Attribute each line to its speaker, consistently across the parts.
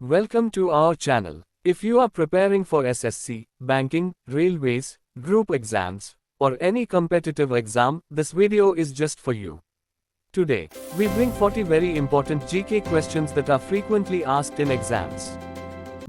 Speaker 1: Welcome to our channel. If you are preparing for SSC, banking, railways, group exams, or any competitive exam, this video is just for you. Today, we bring 40 very important GK questions that are frequently asked in exams.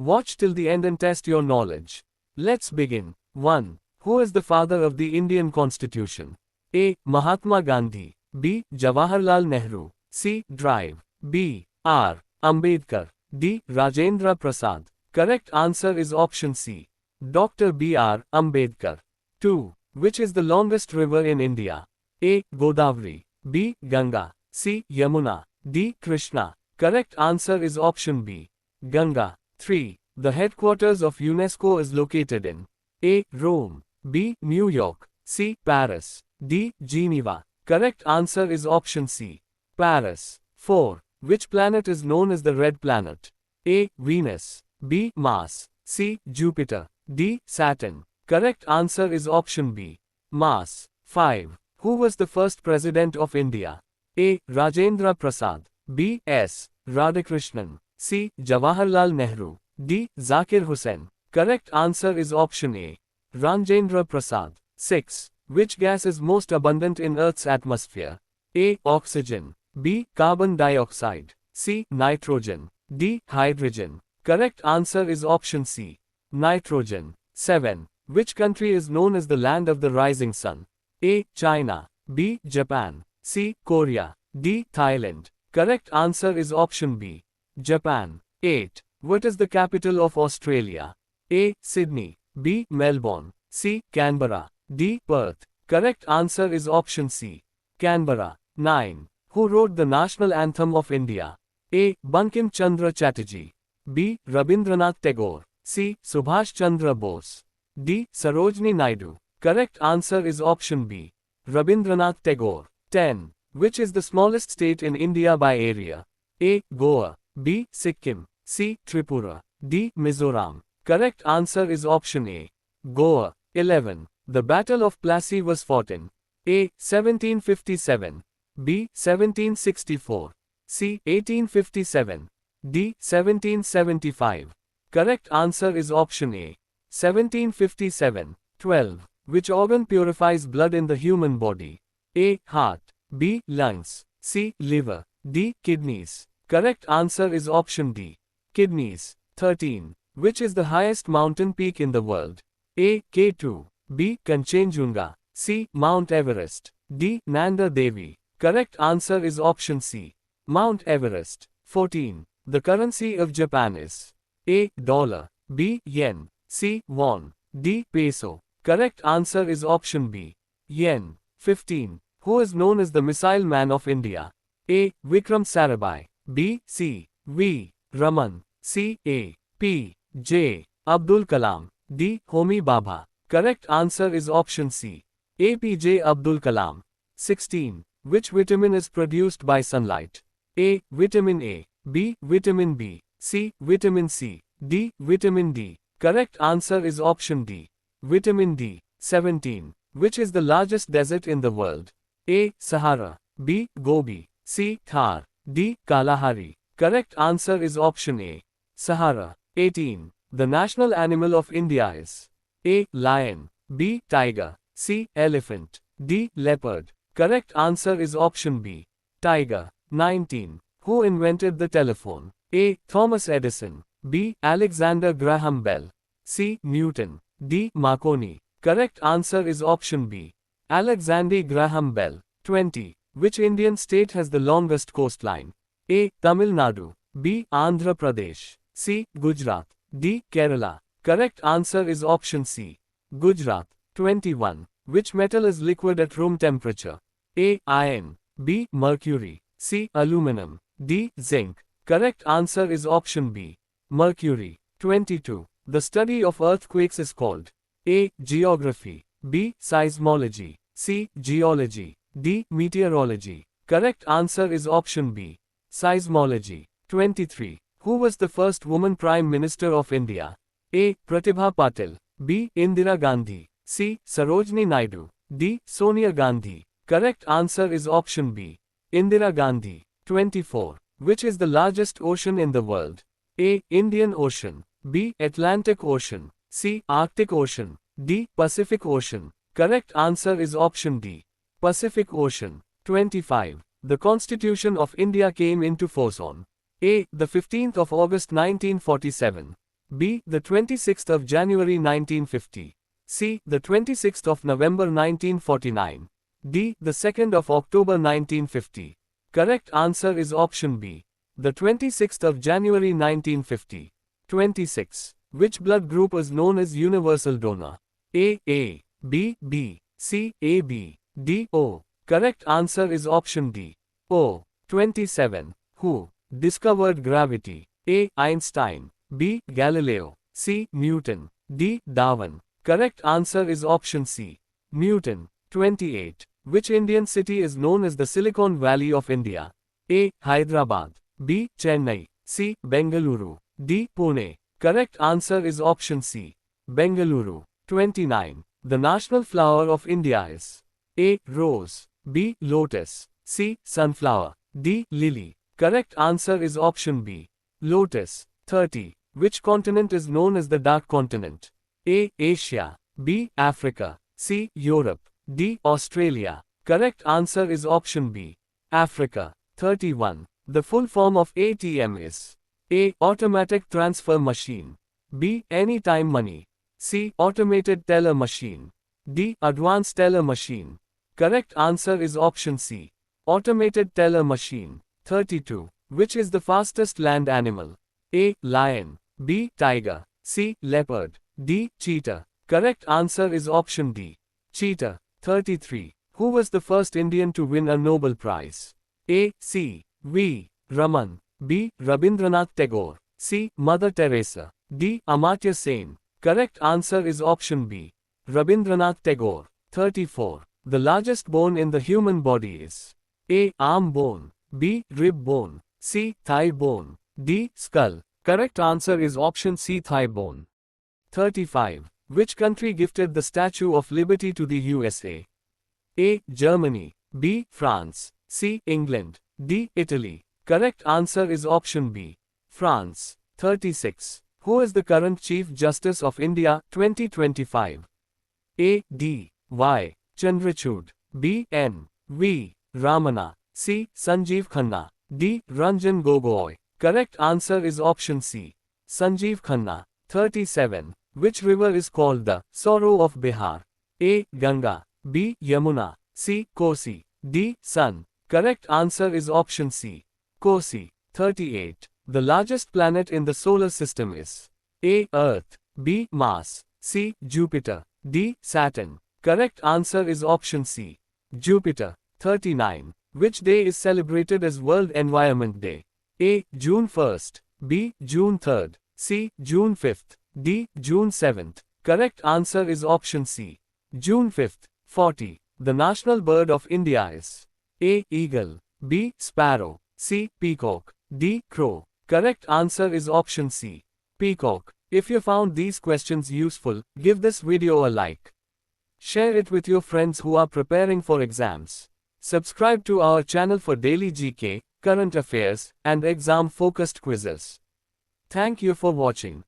Speaker 1: Watch till the end and test your knowledge. Let's begin. 1. Who is the father of the Indian Constitution? A. Mahatma Gandhi. B. Jawaharlal Nehru. C. Drive. B. R. Ambedkar. D. Rajendra Prasad. Correct answer is option C. Dr. B. R. Ambedkar. 2. Which is the longest river in India? A. Godavari. B. Ganga. C. Yamuna. D. Krishna. Correct answer is option B. Ganga. 3. The headquarters of UNESCO is located in A. Rome. B. New York. C. Paris. D. Geneva. Correct answer is option C. Paris. 4. Which planet is known as the red planet? A. Venus. B. Mars. C. Jupiter. D. Saturn. Correct answer is option B. Mars. 5. Who was the first president of India? A. Rajendra Prasad. B. S. Radhakrishnan. C. Jawaharlal Nehru. D. Zakir Hussain. Correct answer is option A. Rajendra Prasad. 6. Which gas is most abundant in Earth's atmosphere? A. Oxygen. B. Carbon dioxide. C. Nitrogen. D. Hydrogen. Correct answer is option C. Nitrogen. 7. Which country is known as the land of the rising sun? A. China. B. Japan. C. Korea. D. Thailand. Correct answer is option B. Japan. 8. What is the capital of Australia? A. Sydney. B. Melbourne. C. Canberra. D. Perth. Correct answer is option C. Canberra. 9. Who wrote the national anthem of India? A. Bankim Chandra Chatterjee. B. Rabindranath Tagore. C. Subhash Chandra Bose. D. Sarojini Naidu. Correct answer is option B. Rabindranath Tagore. 10. Which is the smallest state in India by area? A. Goa. B. Sikkim. C. Tripura. D. Mizoram. Correct answer is option A. Goa. 11. The Battle of Plassey was fought in A. 1757. B. 1764. C. 1857. D. 1775. Correct answer is option A. 1757. 12. Which organ purifies blood in the human body? A. Heart. B. Lungs. C. Liver. D. Kidneys. Correct answer is option D. Kidneys. 13. Which is the highest mountain peak in the world? A. K2. B. Kanchenjunga. C. Mount Everest. D. Nanda Devi. Correct answer is option C. Mount Everest. 14. The currency of Japan is A. Dollar. B. Yen. C. Won. D. Peso. Correct answer is option B. Yen. 15. Who is known as the Missile Man of India? A. Vikram Sarabhai. B. C. V. Raman. C. A. P. J. Abdul Kalam. D. Homi Bhabha. Correct answer is option C. APJ Abdul Kalam. 16. Which vitamin is produced by sunlight? A. Vitamin A. B. Vitamin B. C. Vitamin C. D. Vitamin D. Correct answer is option D. Vitamin D. 17. Which is the largest desert in the world? A. Sahara. B. Gobi. C. Thar. D. Kalahari. Correct answer is option A. Sahara. 18. The national animal of India is A. Lion. B. Tiger. C. Elephant. D. Leopard. Correct answer is option B. Tiger. 19. Who invented the telephone? A. Thomas Edison. B. Alexander Graham Bell. C. Newton. D. Marconi. Correct answer is option B. Alexander Graham Bell. 20. Which Indian state has the longest coastline? A. Tamil Nadu. B. Andhra Pradesh. C. Gujarat. D. Kerala. Correct answer is option C. Gujarat. 21. Which metal is liquid at room temperature? A. Iron. B. Mercury. C. Aluminum. D. Zinc. Correct answer is option B. Mercury. 22. The study of earthquakes is called A. Geography. B. Seismology. C. Geology. D. Meteorology. Correct answer is option B. Seismology. 23. Who was the first woman Prime Minister of India? A. Pratibha Patil. B. Indira Gandhi. C. Sarojini Naidu. D. Sonia Gandhi. Correct answer is option B. Indira Gandhi. 24. Which is the largest ocean in the world? A. Indian Ocean. B. Atlantic Ocean. C. Arctic Ocean. D. Pacific Ocean. Correct answer is option D. Pacific Ocean. 25. The Constitution of India came into force on A. The 15th of August 1947. B. The 26th of January 1950. C. The 26th of November 1949. D. The 2nd of October 1950. Correct answer is option B. The 26th of January 1950. 26. Which blood group is known as universal donor? A. B. B. C. AB. D. O. Correct answer is option D. O. 27. Who discovered gravity? A. Einstein. B. Galileo. C. Newton. D. Darwin. Correct answer is option C. Newton. 28. Which Indian city is known as the Silicon Valley of India? A. Hyderabad. B. Chennai. C. Bengaluru. D. Pune. Correct answer is option C. Bengaluru. 29. The national flower of India is A. Rose. B. Lotus. C. Sunflower. D. Lily. Correct answer is option B. Lotus. 30. Which continent is known as the Dark Continent? A. Asia. B. Africa. C. Europe. D. Australia. Correct answer is option B. Africa. 31. The full form of ATM is A. Automatic transfer machine. B. Anytime money. C. Automated teller machine. D. Advanced teller machine. Correct answer is option C. Automated teller machine. 32. Which is the fastest land animal? A. Lion. B. Tiger. C. Leopard. D. Cheetah. Correct answer is option D. Cheetah. 33. Who was the first Indian to win a Nobel Prize? A. C. V. Raman. B. Rabindranath Tagore. C. Mother Teresa. D. Amartya Sen. Correct answer is option B. Rabindranath Tagore. 34. The largest bone in the human body is A. Arm bone. B. Rib bone. C. Thigh bone. D. Skull. Correct answer is option C. Thigh bone. 35. Which country gifted the Statue of Liberty to the USA? A. Germany. B. France. C. England. D. Italy. Correct answer is option B. France. 36. Who is the current Chief Justice of India 2025? A. D. Y. Chandrachud. B. N. V. Ramana. C. Sanjeev Khanna. D. Ranjan Gogoi. Correct answer is option C. Sanjeev Khanna. 37. Which river is called the sorrow of Bihar? A. Ganga. B. Yamuna. C. Kosi. D. Sun. Correct answer is option C. Kosi. 38. The largest planet in the solar system is A. Earth. B. Mars. C. Jupiter. D. Saturn. Correct answer is option C. Jupiter. 39. Which day is celebrated as World Environment Day? A. June 1st. B. June 3rd. C. June 5th. D. June 7th. Correct answer is option C. June 5th. 40. The national bird of India is A. Eagle. B. Sparrow. C. Peacock. D. Crow. Correct answer is option C. Peacock. If you found these questions useful, give this video a like. Share it with your friends who are preparing for exams. Subscribe to our channel for daily GK, current affairs, and exam-focused quizzes. Thank you for watching.